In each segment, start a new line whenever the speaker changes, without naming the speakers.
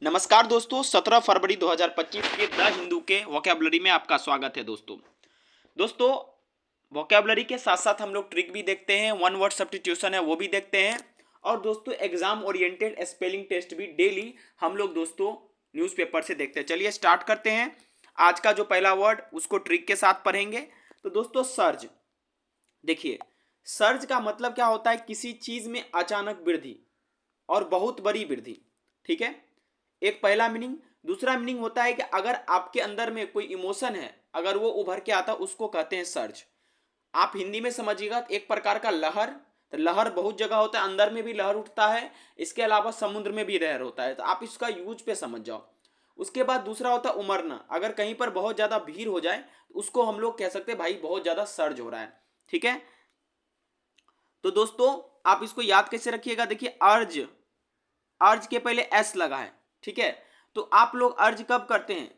नमस्कार दोस्तों, 17 फरवरी 2025 के द हिंदू के वोकैबुलरी में आपका स्वागत है। दोस्तों वोकैबुलरी के साथ साथ हम लोग ट्रिक भी देखते हैं, वन वर्ड सब्स्टिट्यूशन है वो भी देखते हैं, और दोस्तों एग्जाम ओरिएंटेड स्पेलिंग टेस्ट भी डेली हम लोग दोस्तों न्यूज़पेपर से देखते हैं। चलिए स्टार्ट करते हैं। आज का जो पहला वर्ड उसको ट्रिक के साथ पढ़ेंगे। तो दोस्तों सर्ज, देखिए सर्ज का मतलब क्या होता है? किसी चीज में अचानक वृद्धि और बहुत बड़ी वृद्धि। ठीक है, एक पहला मीनिंग। दूसरा मीनिंग होता है कि अगर आपके अंदर में कोई इमोशन है, अगर वो उभर के आता, उसको कहते हैं सर्ज। आप हिंदी में समझिएगा, एक प्रकार का लहर। तो लहर बहुत जगह होता है, अंदर में भी लहर उठता है, इसके अलावा समुद्र में भी लहर होता है। तो आप इसका यूज पे समझ जाओ। उसके बाद दूसरा होता है उमरना। अगर कहीं पर बहुत ज्यादा भीड़ हो जाए तो उसको हम लोग कह सकते हैं भाई बहुत ज्यादा सर्ज हो रहा है। ठीक है, तो दोस्तों आप इसको याद कैसे रखिएगा? देखिए अर्ज, अर्ज के पहले एस लगा है। ठीक है, तो आप लोग अर्ज कब करते हैं?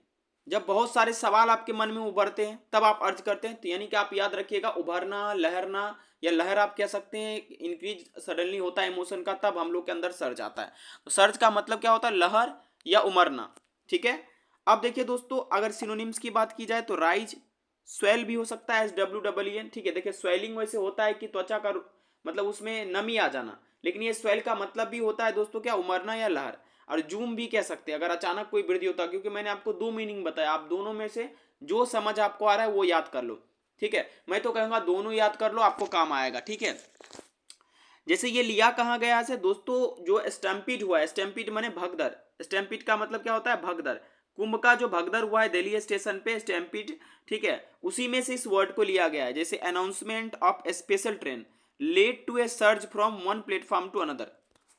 जब बहुत सारे सवाल आपके मन में उभरते हैं तब आप अर्ज करते हैं। तो यानी कि आप याद रखिएगा, उभरना, लहरना, या लहर आप कह सकते हैं, इंक्रीज सडनली होता है इमोशन का, तब हम लोग के अंदर सर्ज आता है। तो सर्ज का मतलब क्या होता है? लहर या उमरना। ठीक है, अब देखिए दोस्तों, अगर सिनोनिम्स की बात की जाए तो राइज, स्वेल भी हो सकता है, SWELN। ठीक है, देखिए स्वेलिंग वैसे होता है कि त्वचा का मतलब उसमें नमी आ जाना, लेकिन ये स्वेल का मतलब भी होता है दोस्तों क्या? उमरना या लहर। और जूम भी कह सकते हैं अगर अचानक कोई वृद्धि होता है, क्योंकि मैंने आपको दो मीनिंग बताया, आप दोनों में से जो समझ आपको आ रहा है वो याद कर लो। ठीक है, मैं तो कहूंगा दोनों याद कर लो, आपको काम आएगा। ठीक है, जैसे ये लिया कहाँ गया से दोस्तों, जो स्टैम्पीड हुआ है, स्टैम्पीड माने भगदड़। स्टैम्पीड का मतलब क्या होता है? भगदड़। कुंभ का जो भगदड़ हुआ है दिल्ली स्टेशन पे, स्टैम्पीड। ठीक है, उसी में से इस वर्ड को लिया गया है। जैसे announcement of special train led to a surge from one platform to another.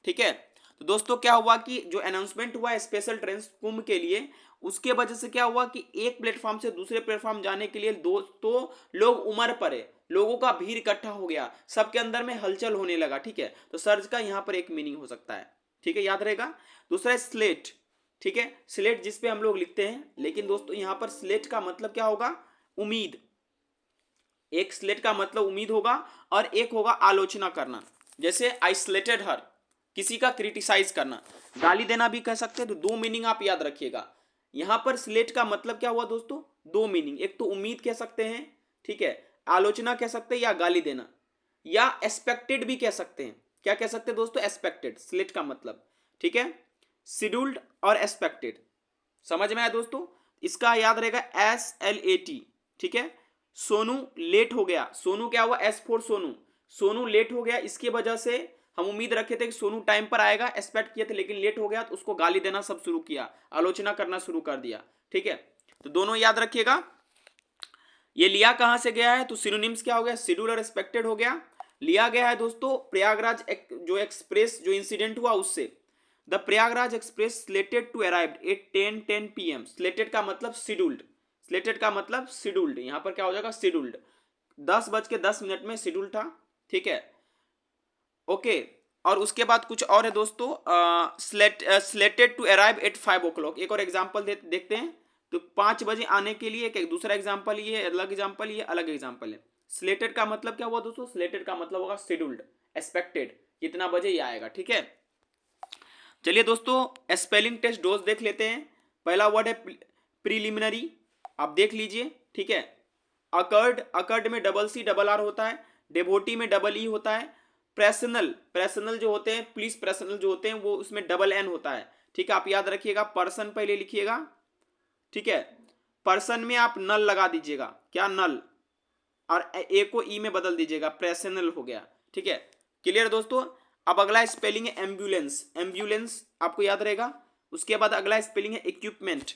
ठीक है, तो दोस्तों क्या हुआ कि जो अनाउंसमेंट हुआ स्पेशल ट्रेन कुंभ के लिए, उसके वजह से क्या हुआ कि एक प्लेटफॉर्म से दूसरे प्लेटफॉर्म जाने के लिए दोस्तों लोग उमड़ पड़े, लोगों का भीड़ इकट्ठा हो गया, सबके अंदर में हलचल होने लगा। ठीक है, तो सर्ज का यहां पर एक मीनिंग हो सकता है। ठीक है, याद रहेगा। दूसरा है स्लेट। ठीक है, स्लेट जिसपे हम लोग लिखते हैं, लेकिन दोस्तों यहां पर स्लेट का मतलब क्या होगा? उम्मीद। एक स्लेट का मतलब उम्मीद होगा, और एक होगा आलोचना करना। जैसे आइसोलेटेड हर, किसी का क्रिटिसाइज करना, गाली देना भी कह सकते हैं। तो दो मीनिंग आप याद रखिएगा। यहां पर स्लेट का मतलब क्या हुआ दोस्तों? दो मीनिंग, एक तो उम्मीद कह सकते हैं, ठीक है, आलोचना कह सकते हैं, या गाली देना, या एक्सपेक्टेड भी कह सकते हैं। क्या कह सकते हैं दोस्तों? एक्सपेक्टेड, स्लेट का मतलब। ठीक है, शेड्यूल्ड और एक्सपेक्टेड, समझ में आया दोस्तों? इसका याद रहेगा SLAT। ठीक है, सोनू लेट हो गया, सोनू क्या हुआ? S for Sonu, Sonu late हो गया। इसकी वजह से हम उम्मीद रखे थे कि सोनू टाइम पर आएगा, एक्सपेक्ट किए थे, लेकिन लेट हो गया, तो उसको गाली देना सब शुरू किया, आलोचना करना शुरू कर दिया। ठीक है, तो दोनों याद रखिएगा। ये लिया कहां से गया है? तो सिनोनिम्स क्या हो गया? शेड्यूल और एक्सपेक्टेड हो गया। लिया गया है दोस्तों प्रयागराज जो एक्सप्रेस जो इंसिडेंट हुआ उससे। The Prayagraj Express slated to arrive at 10:10 PM। Slated का मतलब शेड्यूल्ड, स्लेटेड का मतलब शेड्यूल्ड, यहां पर क्या हो जाएगा? शेड्यूल्ड। 10:10 में शेड्यूल था। ठीक है, ओके। और उसके बाद कुछ और है दोस्तों, slitted to arrive eight 5 o'clock। एक और एग्जाम्पल देखते हैं। तो 5 बजे आने के लिए, एक दूसरा एग्जाम्पल ये अलग एग्जाम्पल, ये अलग एग्जाम्पल है। स्लेटेड का मतलब क्या हुआ दोस्तों? स्लेटेड का मतलब होगा शेड्यूल्ड, एक्सपेक्टेड, कितना बजे ये आएगा। ठीक है, चलिए दोस्तों स्पेलिंग टेस्ट डोज देख लेते हैं। पहला वर्ड है प्रीलिमिनरी, आप देख लीजिए। ठीक है, अकर्ड, अकर्ड में CCR होता है। डेवोटी में EE होता है। प्रेसनल, प्रेसनल जो होते हैं, पुलिस प्रेसनल जो होते हैं, वो उसमें NN होता है। ठीक है, आप याद रखिएगा, पर्सन पहले लिखिएगा। ठीक है, पर्सन में आप नल लगा दीजिएगा, क्या? नल, और ए को ई में बदल दीजिएगा, प्रेसनल हो गया। ठीक है, क्लियर दोस्तों। अब अगला स्पेलिंग है एम्बुलेंस, एम्बुलेंस आपको याद रहेगा। उसके बाद अगला स्पेलिंग है इक्विपमेंट,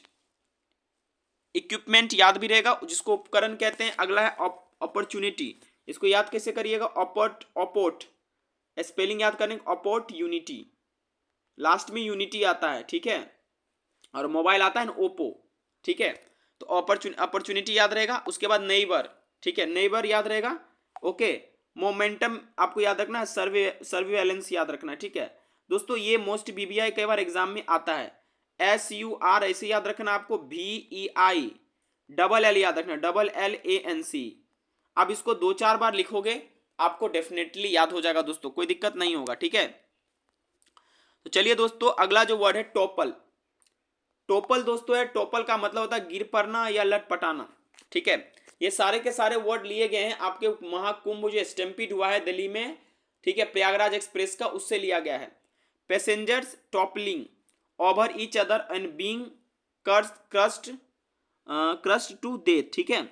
इक्विपमेंट याद भी रहेगा, जिसको उपकरण कहते हैं। अगला है अपॉर्चुनिटी, इसको याद कैसे करिएगा? ऑपोट, ऑपोट, स्पेलिंग याद करेंगे, ऑपोट यूनिटी, लास्ट में यूनिटी आता है। ठीक है, और मोबाइल आता है ना ओप्पो। ठीक है, तो अपॉर्चुनिटी याद रहेगा। उसके बाद नेबर, ठीक है, नेबर याद रहेगा। ओके, मोमेंटम आपको याद रखना है, सर्विलेंस याद रखना है। ठीक है दोस्तों, ये मोस्ट BBI कई बार एग्जाम में आता है। SUR ऐसे याद रखना आपको, VEI, LL याद रखना, LLANC। अब इसको 2-4 बार लिखोगे, आपको डेफिनेटली याद हो जाएगा दोस्तों, कोई दिक्कत नहीं होगा। ठीक है, तो चलिए दोस्तों, अगला जो वर्ड है टोपल। टोपल दोस्तों है, टोपल का मतलब होता है गिर पड़ना या लटपटाना, ठीक है। ये सारे के सारे वर्ड लिए गए हैं आपके महाकुंभ जो स्टैम्पीड हुआ है दिल्ली में, ठीक है, प्रयागराज एक्सप्रेस का, उससे लिया गया है। Passengers toppling over each other and being crushed to death, ठीक है।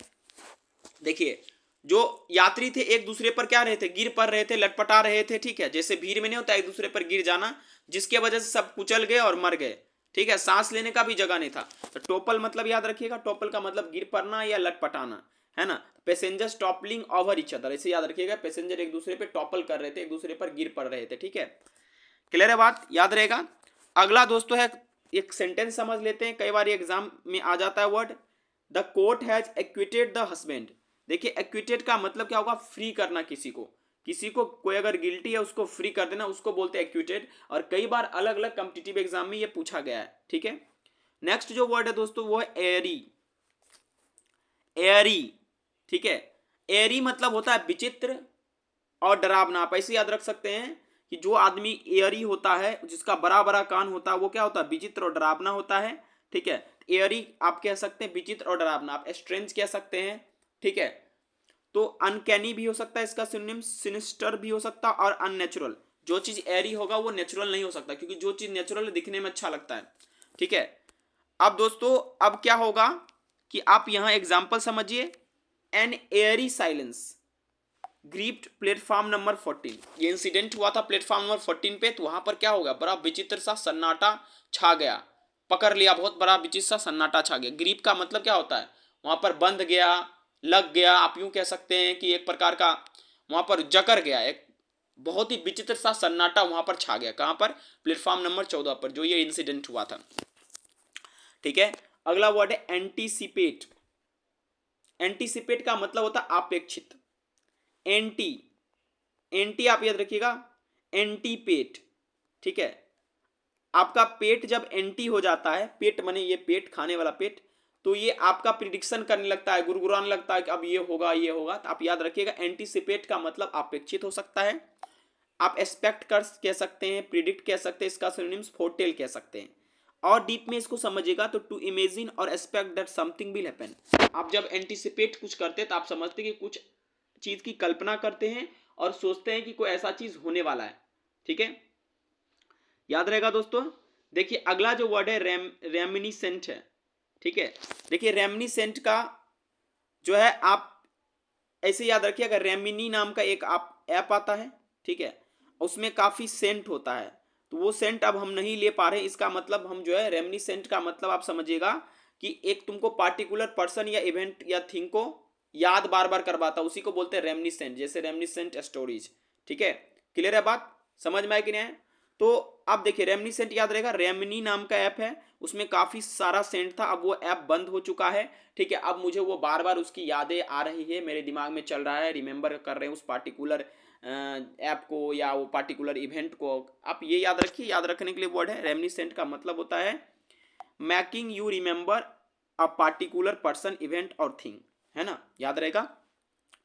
देखिए जो यात्री थे एक दूसरे पर क्या रहे थे, गिर पड़ रहे थे, लटपटा रहे थे, ठीक है। जैसे भीड़ में नहीं होता एक दूसरे पर गिर जाना, जिसके वजह से सब कुचल गए और मर गए, ठीक है। सांस लेने का भी जगह नहीं था। तो टोपल मतलब याद रखिएगा, टोपल का मतलब गिर पड़ना या लटपटाना, है ना। Passengers toppling over each other, ऐसे याद रखिएगा, पैसेंजर एक दूसरे पे टॉपल कर रहे थे, एक दूसरे पर गिर पड़ रहे थे, ठीक है। क्लियर है बात, याद रहेगा। अगला दोस्तों है, एक सेंटेंस समझ लेते हैं, कई बार एग्जाम में आ जाता है word, the court has acquitted the husband. देखिए एक्विटेड का मतलब क्या होगा, फ्री करना किसी को, किसी को कोई अगर गिल्टी है उसको फ्री कर देना, उसको बोलते हैं एक्विटेड। और कई बार अलग अलग कॉम्पिटिटिव एग्जाम में ये पूछा गया है, ठीक है। नेक्स्ट जो वर्ड है दोस्तों वो है एयरी, एयरी, ठीक है। एयरी मतलब होता है विचित्र और डरावना। आप ऐसे याद रख सकते हैं कि जो आदमी एयरी होता है, जिसका बड़ा बड़ा कान होता है, वो क्या होता है, विचित्र और डरावना होता है, ठीक है। एयरी आप कह सकते हैं विचित्र और डरावना, आप स्ट्रेंज कह सकते हैं, ठीक है। तो अनकैनी भी हो सकता है इसका सिनोनिम, सिनिस्टर भी हो सकता है, और अननेचुरल। जो चीज एयरी होगा वो नेचुरल नहीं हो सकता, क्योंकि जो चीज नेचुरल दिखने में अच्छा लगता है, ठीक है। अब दोस्तों अब क्या होगा कि आप यहां एग्जाम्पल समझिए, an eerie silence gripped platform number 14। ये इंसिडेंट हुआ था प्लेटफॉर्म नंबर 14 पे, तो वहां पर क्या होगा, बड़ा विचित्र सा सन्नाटा छा गया, पकड़ लिया, बहुत बड़ा विचित्र सा सन्नाटा छा गया। ग्रीप का मतलब क्या होता है, वहां पर बंध गया, लग गया, आप यूं कह सकते हैं कि एक प्रकार का वहां पर जकड़ गया, एक बहुत ही विचित्र सा सन्नाटा वहां पर छा गया। कहां पर, प्लेटफॉर्म नंबर 14 पर, जो ये इंसिडेंट हुआ था, ठीक है। अगला वर्ड है एंटीसिपेट। एंटीसिपेट का मतलब होता है अपेक्षित। एंटी, एंटी आप याद रखिएगा, एंटी पेट, ठीक है। आपका पेट जब एंटी हो जाता है, पेट माने ये पेट, खाने वाला पेट, तो ये आपका प्रिडिक्शन करने लगता है, गुरगुराने लगता है कि अब ये होगा ये होगा। तो आप याद रखिएगा एंटीसिपेट का मतलब अपेक्षित हो सकता है, आप एक्सपेक्ट कर कह सकते हैं, प्रिडिक्ट कह सकते हैं, इसका सिनोनिम्स फोरटेल कह सकते हैं। और डीप में इसको समझिएगा तो टू इमेजिन और expect that something will happen. आप जब एंटीसिपेट कुछ करते हैं तो आप समझते हैं कि कुछ चीज की कल्पना करते हैं और सोचते हैं कि कोई ऐसा चीज होने वाला है, ठीक है। याद रहेगा दोस्तों। देखिए अगला जो वर्ड है रेमिनिसेंट है, ठीक है। देखिए रेमिनिसेंट का जो है आप ऐसे याद रखिए, अगर रेमिनी नाम का एक आप ऐप आता है, ठीक है, उसमें काफी सेंट होता है, तो वो सेंट अब हम नहीं ले पा रहे। इसका मतलब हम जो है रेमिनिसेंट का मतलब आप समझिएगा कि एक तुमको पार्टिकुलर पर्सन या इवेंट या थिंग को याद बार बार करवाता, उसी को बोलते हैं रेमिनिसेंट, जैसे रेमिनिसेंट स्टोरीज, ठीक है। क्लियर है बात, समझ में आए कि नहीं है। तो अब देखिए रेमिनिसेंट याद रहेगा, रेमिनी नाम का ऐप है, उसमें काफी सारा सेंट था, अब वो ऐप बंद हो चुका है, ठीक है। अब मुझे वो बार बार उसकी यादें आ रही है, मेरे दिमाग में चल रहा है, रिमेंबर कर रहे हैं उस पार्टिकुलर ऐप को या वो पार्टिकुलर इवेंट को। आप ये याद रखिए, याद रखने के लिए वर्ड है रेमिनिसेंट का मतलब होता है making you remember a particular person, event और थिंग, है ना, याद रहेगा।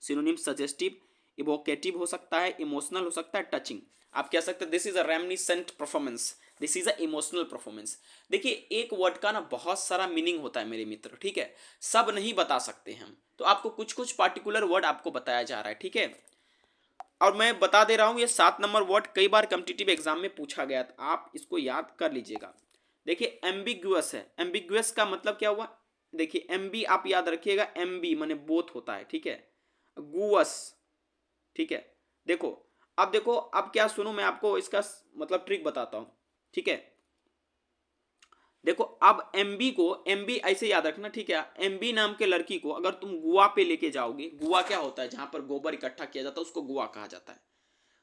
सिनोनिम सजेस्टिव, इवोकेटिव हो सकता है, इमोशनल हो सकता है, टचिंग। आप कह सकते हैं this is a reminiscent performance, this is a emotional performance. देखिए एक वर्ड का ना बहुत सारा मीनिंग होता है मेरे मित्र, ठीक है, सब नहीं बता सकते हम, तो आपको कुछ कुछ पार्टिकुलर वर्ड आपको बताया जा रहा है, ठीक है। और मैं बता दे रहा हूं ये 7 नंबर वर्ड कई बार कॉम्पिटिटिव एग्जाम में पूछा गया था, आप इसको याद कर लीजिएगा। देखिए एम्बिग्युअस है, एम्बिग्युअस का मतलब क्या हुआ, देखिए एमबी आप याद रखिएगा, एमबी माने बोथ होता है, ठीक है। गुअस, ठीक है। देखो अब देखो, अब क्या सुनो, मैं आपको इसका मतलब ट्रिक बताता हूं, ठीक है। देखो अब एमबी को, एमबी ऐसे याद रखना, ठीक है। एमबी नाम के लड़की को अगर तुम गुआ पे लेके जाओगे, गुआ क्या होता है, जहां पर गोबर इकट्ठा किया जाता है उसको गुआ कहा जाता है,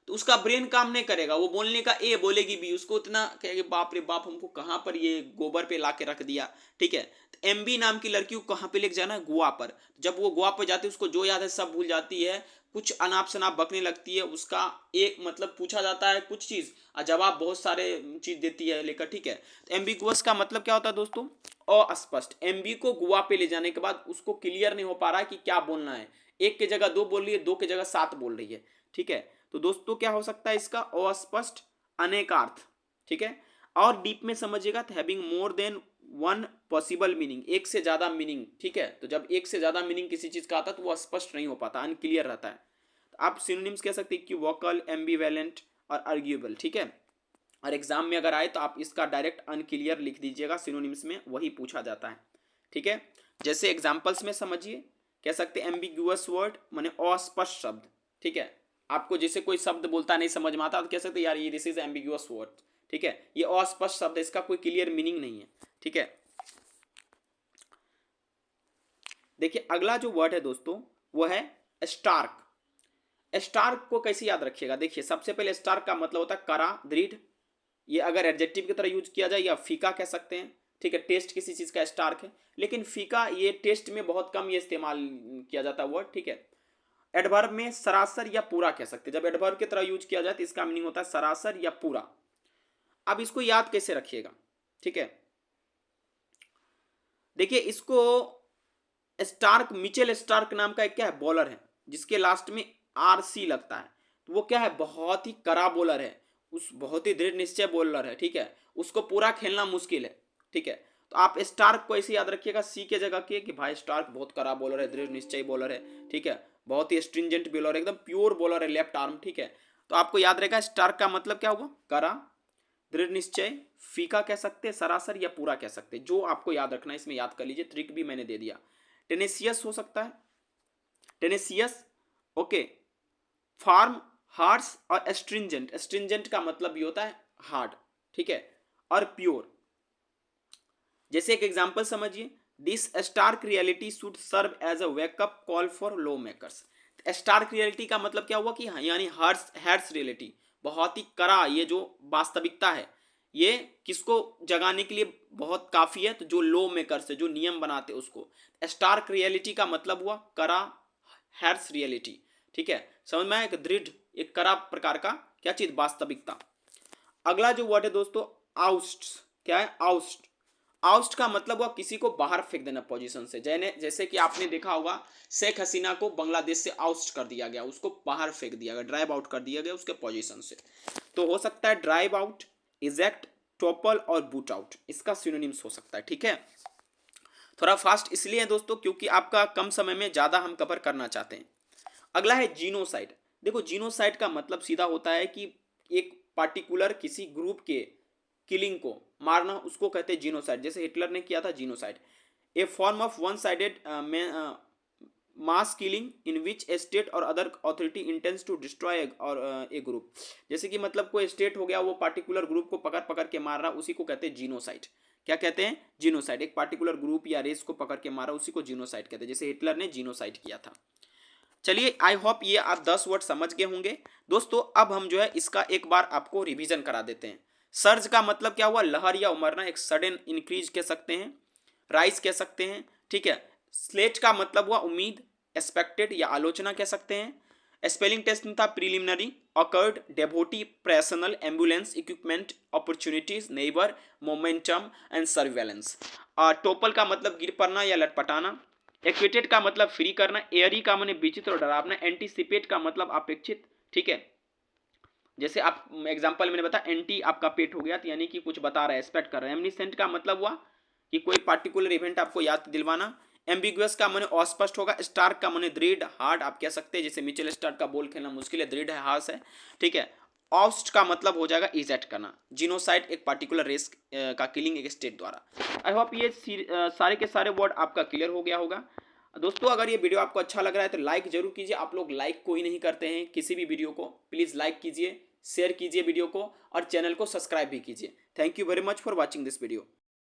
तो उसका ब्रेन काम नहीं करेगा, वो बोलने का ए बोलेगी बी, उसको इतना कहेगी बाप रे बाप हमको कहां पर ये गोबर पे लाके रख दिया, ठीक है। तो एमबी नाम की लड़की को कहां पे लेके जाना है, गोवा पर। जब वो गोवा पर जाती है उसको जो याद है सब भूल जाती है, कुछ अनाप शनाप बकने लगती है, उसका एक मतलब पूछा जाता है कुछ चीज और जवाब बहुत सारे चीज देती है लेकर, ठीक है। तो एम्बिगुअस का मतलब क्या होता है दोस्तों, अस्पष्ट। एमबी को गोवा पे ले जाने के बाद उसको क्लियर नहीं हो पा रहा है कि क्या बोलना है, एक की जगह दो बोल रही है, दो की जगह सात बोल रही है, ठीक है। तो दोस्तों क्या हो सकता है इसका, अस्पष्ट, अनेकार्थ, ठीक है। और डीप में समझिएगा तो having more than one possible meaning, एक से ज्यादा मीनिंग, ठीक है। तो जब एक से ज्यादा मीनिंग किसी चीज का आता है तो वो स्पष्ट नहीं हो पाता, अनक्लियर रहता है। तो आप सिनोनिम्स कह सकते हैं कि वोकल, एम्बिवेलेंट और आर्ग्यूएबल, ठीक है। और एग्जाम में अगर आए तो आप इसका डायरेक्ट अनक्लियर लिख दीजिएगा, सिनोनिम्स में वही पूछा जाता है, ठीक है। जैसे एग्जाम्पल्स में समझिए, कह सकते हैं एम्बिगुअस वर्ड माने अस्पष्ट शब्द, ठीक है। आपको जैसे कोई शब्द बोलता नहीं समझ में आता तो कह सकते यार ये दिस इज एम्बिगुअस वर्ड, ठीक है, ये अस्पष्ट शब्द है, इसका कोई क्लियर मीनिंग नहीं है, ठीक है। देखिए अगला जो वर्ड है दोस्तों वो है स्टार्क। स्टार्क को कैसे याद रखिएगा, देखिए सबसे पहले स्टार्क का मतलब होता है कड़ा, दृढ़। ये अगर एडजेक्टिव की तरह यूज किया जाए या फीका कह सकते हैं, ठीक है। टेस्ट किसी चीज का स्टार्क है, लेकिन फीका ये टेस्ट में बहुत कम ये इस्तेमाल किया जाता है वर्ड, ठीक है। एडवर्ब में सरासर या पूरा कह सकते हैं, जब एडवर्ब की तरह यूज किया जाए तो इसका मीनिंग होता है सरासर या पूरा। अब इसको याद कैसे रखिएगा, ठीक है। देखिए इसको स्टार्क, मिचेल स्टार्क नाम का एक क्या है बॉलर है, जिसके लास्ट में RC लगता है, तो वो क्या है बहुत ही कड़ा बॉलर है, उस बहुत ही दृढ़ निश्चय बॉलर है, ठीक है। उसको पूरा खेलना मुश्किल है, ठीक है। तो आप स्टार्क को ऐसे याद रखिएगा सी के जगह के कि भाई स्टार्क बहुत कड़ा बॉलर है, दृढ़ निश्चय बॉलर है, ठीक है। बहुत ही स्ट्रिंजेंट बॉलर है, एकदम प्योर बॉलर है, लेफ्ट आर्म, ठीक है। तो आपको याद रहेगा स्टार्क का मतलब क्या हुआ, कड़ा, दृढ़ निश्चय, फीका कह सकते हैं, सरासर या पूरा कह सकते हैं, जो आपको याद रखना है इसमें याद कर लीजिए, ट्रिक भी मैंने दे दिया। टेनेसियस हो सकता है, टेनेसियस, ओके। फार्म, हार्श और एस्ट्रिंजेंट, एस्ट्रिंजेंट का मतलब भी होता है हार्ड, ठीक है, और प्योर। जैसे एक एग्जांपल समझिए, this stark reality should serve as a wakeup call for lawmakers. Stark reality का मतलब क्या हुआ कि यानी हार्श रियलिटी, बहुत ही कड़ा, ये जो वास्तविकता है ये किसको जगाने के लिए बहुत काफी है, तो जो लॉ मेकर्स है, जो नियम बनाते हैं उसको। स्टार्क रियलिटी का मतलब हुआ कड़ा, हार्श रियलिटी, ठीक है। समझ में आया, एक दृढ़, एक कड़ा प्रकार का क्या चीज, वास्तविकता। अगला जो वर्ड है दोस्तों आउस्ट, क्या है आउस्ट। आउस्ट का मतलब हुआ किसी को बाहर फेंक देना पोजीशन से, जैसे कि आपने देखा होगा शेख हसीना को बांग्लादेश से आउस्ट कर दिया गया, उसको बाहर फेंक दिया गया, ड्राइव आउट कर दिया गया उसके पोजीशन से। तो हो सकता है ड्राइव आउट, इजेक्ट, टॉपल और बूट आउट, इसका सिनोनिम्स हो सकता है, ठीक है। थोड़ा फास्ट इसलिए है दोस्तों क्योंकि आपका कम समय में ज्यादा हम कवर करना चाहते हैं। अगला है जीनोसाइड। देखो जीनोसाइड का मतलब सीधा होता है कि एक पार्टिकुलर किसी ग्रुप के किलिंग को मारना, उसको कहते हैं जीनोसाइड। जैसे हिटलर ने किया था genocide, a form of one sided mass killing in which a state or other authority intends to destroy or a group. जैसे कि मतलब कोई स्टेट हो गया, वो पार्टिकुलर ग्रुप को पकड़ पकड़ के मार रहा, उसी को कहते हैं जीनोसाइड। क्या कहते हैं, जीनोसाइड। एक पार्टिकुलर ग्रुप या रेस को पकड़ के मारा, उसी को जीनोसाइड कहते हैं, जैसे हिटलर ने जीनोसाइड किया था। चलिए आई होप ये आप 10 वर्ड समझ गए होंगे दोस्तों। अब हम जो है इसका एक बार आपको रिवीजन करा देते हैं। सर्ज का मतलब क्या हुआ, लहर या उमड़ना, एक सडन इंक्रीज कह सकते हैं, राइज कह सकते हैं, ठीक है। स्लेट का मतलब हुआ उम्मीद, एक्सपेक्टेड या आलोचना कह सकते हैं। स्पेलिंग टेस्ट में था preliminary, awkward, devotee, personal, ambulance, equipment, opportunities, neighbour, momentum and surveillance. Topple का मतलब गिर पड़ना या लटपटाना। एक्वेटेड का मतलब फ्री करना। एयरी का माने विचित्र और डरावना। एंटीसिपेट का मतलब अपेक्षित, ठीक है। जैसे आप एग्जांपल मैंने बताया एंटी आपका पेट हो गया, तो यानी कि कुछ बता रहा है, एक्सपेक्ट कर रहा है। एमनिसेंट का मतलब हुआ कि कोई पार्टिकुलर इवेंट आपको याद दिलवाना। एम्बिगुअस का माने अस्पष्ट होगा। स्टार्क का माने दृढ़, हार्ड आप कह सकते हैं, जैसे मिचेल स्टार्क का बॉल खेलना मुश्किल है, दृढ़ है, हार्श है, ठीक है। ऑस्ट का मतलब हो जाएगा इजेक्ट करना। जीनोसाइड एक पार्टिकुलर रेस का किलिंग एक स्टेट द्वारा। आई होप ये सारे के सारे वर्ड आपका क्लियर हो गया होगा दोस्तों। अगर ये वीडियो आपको अच्छा लग रहा है तो लाइक जरूर कीजिए। आप लोग लाइक कोई नहीं करते हैं किसी भी वीडियो को, प्लीज़ लाइक कीजिए, शेयर कीजिए वीडियो को और चैनल को सब्सक्राइब भी कीजिए। Thank you very much for watching this video.